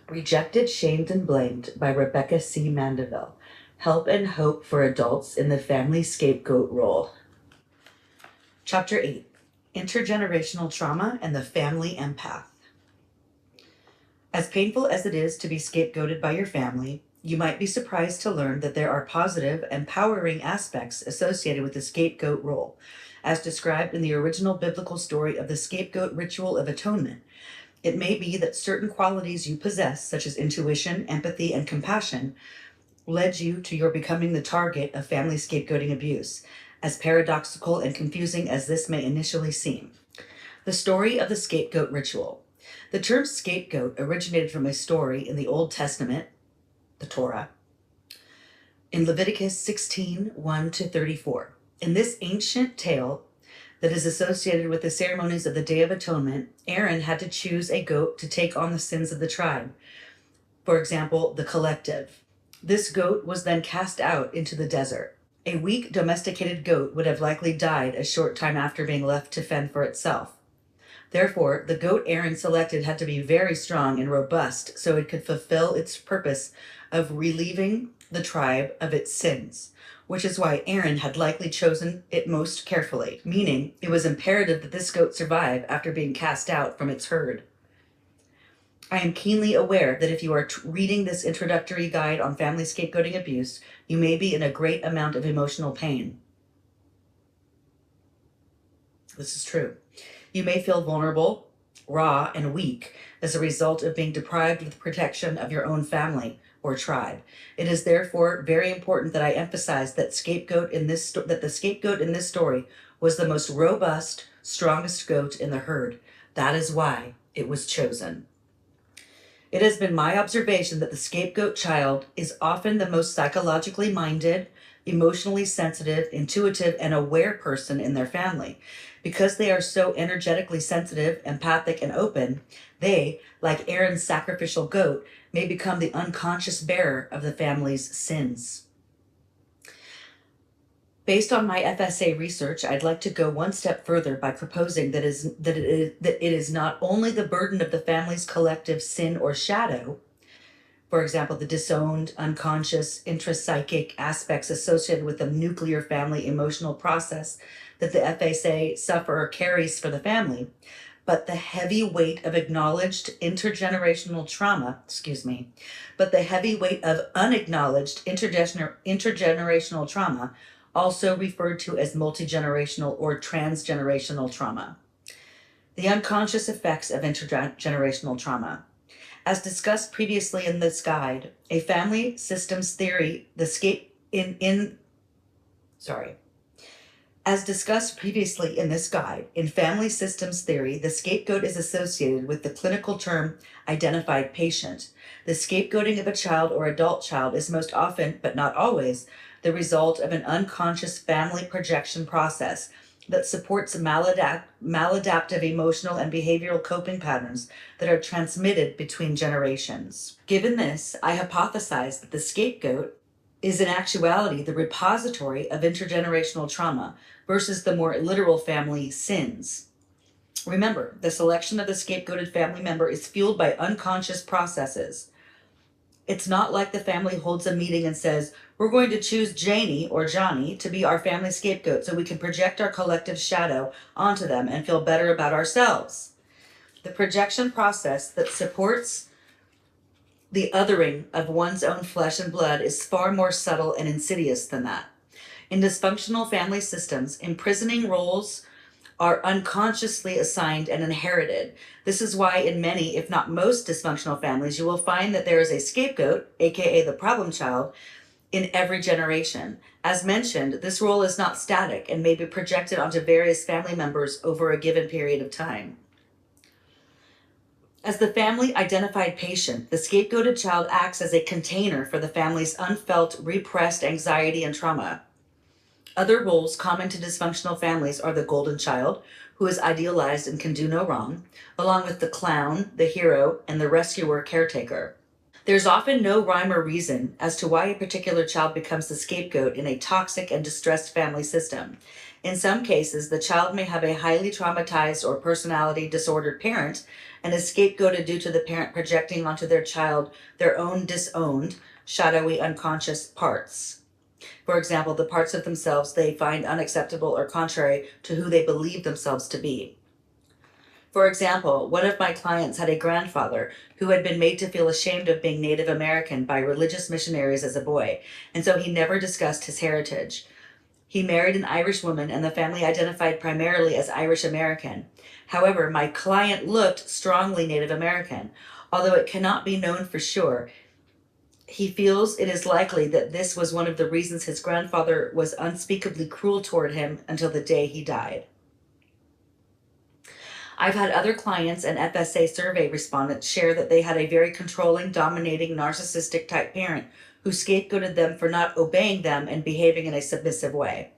Rejected, Shamed, and Blamed by Rebecca C. Mandeville. Help and Hope for Adults in the Family Scapegoat Role. Chapter 8. Intergenerational Trauma and the Family Empath. As painful as it is to be scapegoated by your family, you might be surprised to learn that there are positive, empowering aspects associated with the scapegoat role, as described in the original biblical story of the scapegoat ritual of atonement. It may be that certain qualities you possess, such as intuition, empathy, and compassion, led you to your becoming the target of family scapegoating abuse, as paradoxical and confusing as this may initially seem. The story of the scapegoat ritual. The term scapegoat originated from a story in the Old Testament, the Torah, in Leviticus 16, 1-34. In this ancient tale that is associated with the ceremonies of the Day of Atonement, Aaron had to choose a goat to take on the sins of the tribe. For example, the collective. This goat was then cast out into the desert. A weak domesticated goat would have likely died a short time after being left to fend for itself. Therefore, the goat Aaron selected had to be very strong and robust so it could fulfill its purpose of relieving the tribe of its sins, which is why Aaron had likely chosen it most carefully, meaning it was imperative that this goat survive after being cast out from its herd. I am keenly aware that if you are reading this introductory guide on family scapegoating abuse, you may be in a great amount of emotional pain. This is true. You may feel vulnerable, raw, and weak as a result of being deprived of the protection of your own family or tribe. It is therefore very important that I emphasize that the scapegoat in this story was the most robust, strongest goat in the herd. That is why it was chosen. It has been my observation that the scapegoat child is often the most psychologically minded, emotionally sensitive, intuitive, and aware person in their family. Because they are so energetically sensitive, empathic, and open, they, like Aaron's sacrificial goat, may become the unconscious bearer of the family's sins. Based on my FSA research, I'd like to go one step further by proposing that it is not only the burden of the family's collective sin or shadow, for example, the disowned, unconscious, intrapsychic aspects associated with the nuclear family emotional process that the FSA sufferer carries for the family, but the heavy weight of acknowledged intergenerational trauma, but the heavy weight of unacknowledged intergenerational trauma, also referred to as multigenerational or transgenerational trauma. The unconscious effects of intergenerational trauma. As discussed previously in this guide, a family systems theory, As discussed previously in this guide, in family systems theory, the scapegoat is associated with the clinical term identified patient. The scapegoating of a child or adult child is most often, but not always, the result of an unconscious family projection process that supports maladaptive emotional and behavioral coping patterns that are transmitted between generations. Given this, I hypothesize that the scapegoat is in actuality the repository of intergenerational trauma versus the more literal family sins. Remember, the selection of the scapegoated family member is fueled by unconscious processes. It's not like the family holds a meeting and says, we're going to choose Janie or Johnny to be our family scapegoat so we can project our collective shadow onto them and feel better about ourselves. The projection process that supports the othering of one's own flesh and blood is far more subtle and insidious than that. In dysfunctional family systems, imprisoning roles are unconsciously assigned and inherited. This is why in many, if not most dysfunctional families, you will find that there is a scapegoat, aka the problem child, in every generation. As mentioned, this role is not static and may be projected onto various family members over a given period of time. As the family identified patient, the scapegoated child acts as a container for the family's unfelt, repressed anxiety and trauma. Other roles common to dysfunctional families are the golden child, who is idealized and can do no wrong, along with the clown, the hero, and the rescuer caretaker. There's often no rhyme or reason as to why a particular child becomes the scapegoat in a toxic and distressed family system. In some cases, the child may have a highly traumatized or personality disordered parent and is scapegoated due to the parent projecting onto their child their own disowned, shadowy, unconscious parts. For example, the parts of themselves they find unacceptable or contrary to who they believe themselves to be. For example, one of my clients had a grandfather who had been made to feel ashamed of being Native American by religious missionaries as a boy, and so he never discussed his heritage. He married an Irish woman, and the family identified primarily as Irish American. However, my client looked strongly Native American. Although it cannot be known for sure, he feels it is likely that this was one of the reasons his grandfather was unspeakably cruel toward him until the day he died. I've had other clients and FSA survey respondents share that they had a very controlling, dominating, narcissistic type parent who scapegoated them for not obeying them and behaving in a submissive way.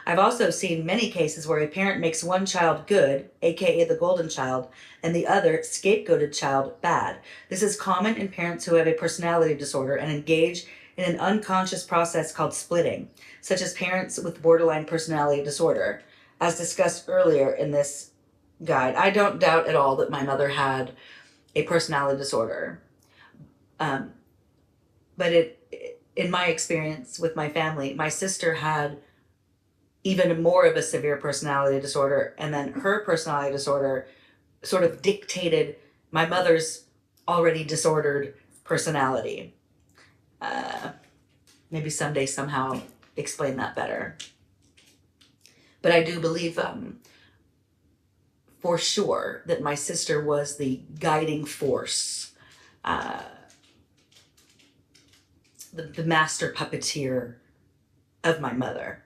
I've also seen many cases where a parent makes one child good, aka the golden child, and the other scapegoated child bad. This is common in parents who have a personality disorder and engage in an unconscious process called splitting, such as parents with borderline personality disorder, as discussed earlier in this guide. I don't doubt at all that my mother had a personality disorder. But in my experience with my family, my sister had even more of a severe personality disorder, and then her personality disorder sort of dictated my mother's already disordered personality. Maybe someday somehow explain that better. But I do believe for sure that my sister was the guiding force, the master puppeteer of my mother,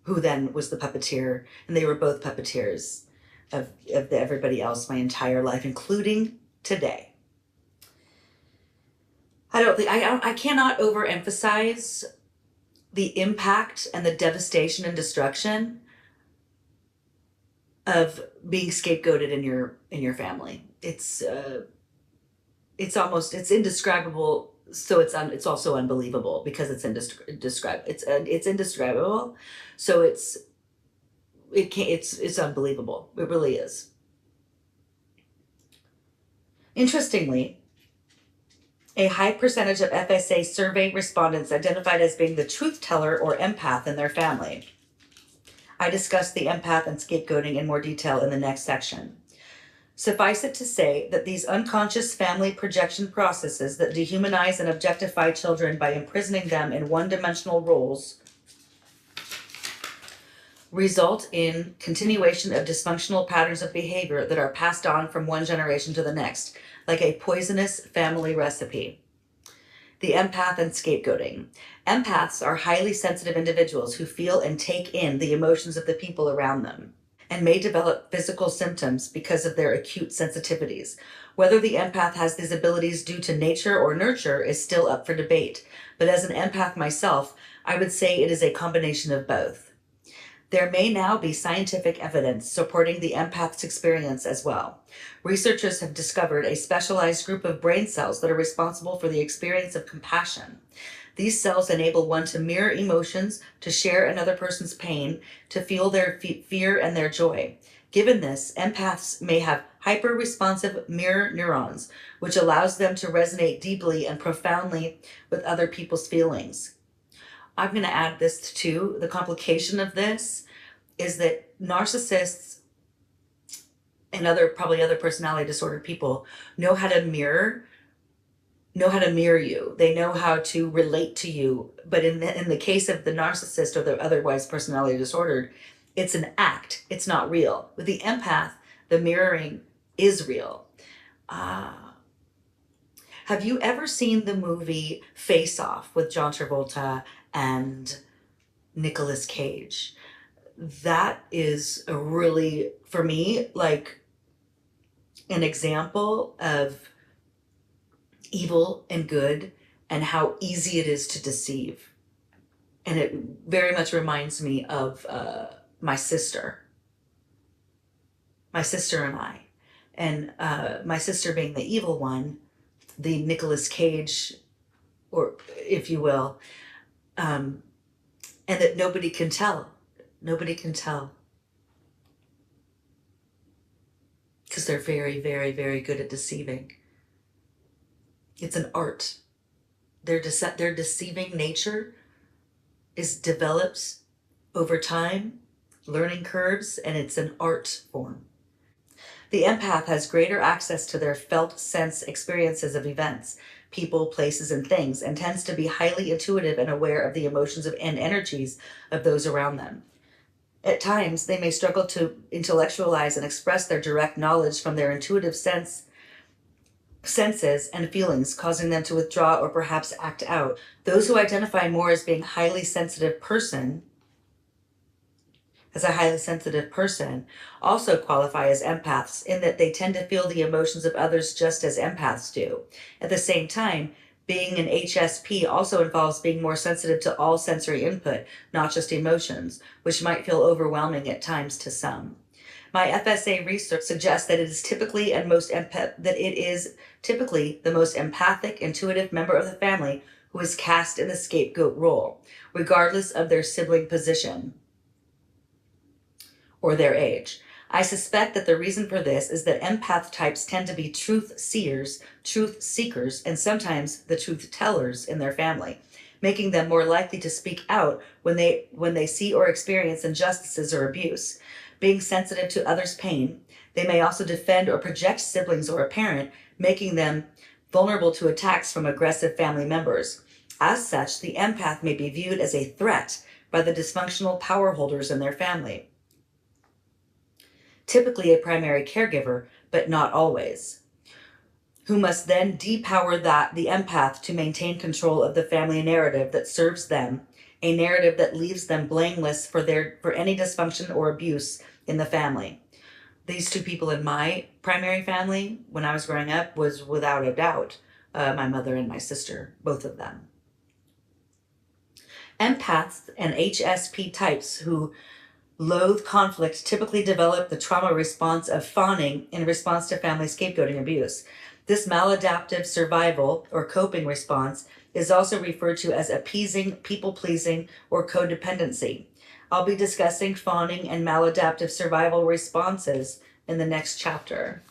who then was the puppeteer, and they were both puppeteers of everybody else my entire life, including today. I cannot overemphasize the impact and the devastation and destruction of being scapegoated in your family. It's indescribable. So it's also unbelievable because it's indescribable. So it's unbelievable. It really is. Interestingly, a high percentage of FSA survey respondents identified as being the truth teller or empath in their family. I discussed the empath and scapegoating in more detail in the next section. Suffice it to say that these unconscious family projection processes that dehumanize and objectify children by imprisoning them in one-dimensional roles result in continuation of dysfunctional patterns of behavior that are passed on from one generation to the next, like a poisonous family recipe. The empath and scapegoating. Empaths are highly sensitive individuals who feel and take in the emotions of the people around them, and may develop physical symptoms because of their acute sensitivities. Whether the empath has these abilities due to nature or nurture is still up for debate, but as an empath myself, I would say it is a combination of both. There may now be scientific evidence supporting the empath's experience as well. Researchers have discovered a specialized group of brain cells that are responsible for the experience of compassion. These cells enable one to mirror emotions, to share another person's pain, to feel their fear and their joy. Given this, empaths may have hyper-responsive mirror neurons, which allows them to resonate deeply and profoundly with other people's feelings. I'm going to add this too. The complication of this is that narcissists and probably other personality disordered people know how to mirror you. They know how to relate to you. But in the case of the narcissist or the otherwise personality disordered, it's an act. It's not real. With the empath, the mirroring is real. Have you ever seen the movie Face Off with John Travolta and Nicolas Cage? That is a really, for me, like an example of evil and good and how easy it is to deceive. And it very much reminds me of my sister and I. And my sister being the evil one, the Nicolas Cage, or if you will, and that nobody can tell. Nobody can tell because they're very, very, very good at deceiving. It's an art. Their deceiving nature is developed over time, learning curves, and it's an art form. The empath has greater access to their felt sense experiences of events, people, places, and things, and tends to be highly intuitive and aware of the emotions and energies of those around them. At times, they may struggle to intellectualize and express their direct knowledge from their intuitive senses and feelings, causing them to withdraw or perhaps act out. Those who identify more as being a highly sensitive person also qualify as empaths in that they tend to feel the emotions of others just as empaths do. At the same time, being an HSP also involves being more sensitive to all sensory input, not just emotions, which might feel overwhelming at times to some. My FSA research suggests that it is typically the most empathic, intuitive member of the family who is cast in the scapegoat role, regardless of their sibling position or their age. I suspect that the reason for this is that empath types tend to be truth seers, truth seekers, and sometimes the truth tellers in their family, making them more likely to speak out when they see or experience injustices or abuse. Being sensitive to others' pain, they may also defend or project siblings or a parent, making them vulnerable to attacks from aggressive family members. As such, the empath may be viewed as a threat by the dysfunctional power holders in their family. Typically a primary caregiver, but not always, who must then depower the empath to maintain control of the family narrative that serves them, a narrative that leaves them blameless for any dysfunction or abuse in the family. These two people in my primary family, when I was growing up, was without a doubt my mother and my sister, both of them. Empaths and HSP types who loathe conflict typically develop the trauma response of fawning in response to family scapegoating abuse. This maladaptive survival or coping response is also referred to as appeasing, people-pleasing, or codependency. I'll be discussing fawning and maladaptive survival responses in the next chapter.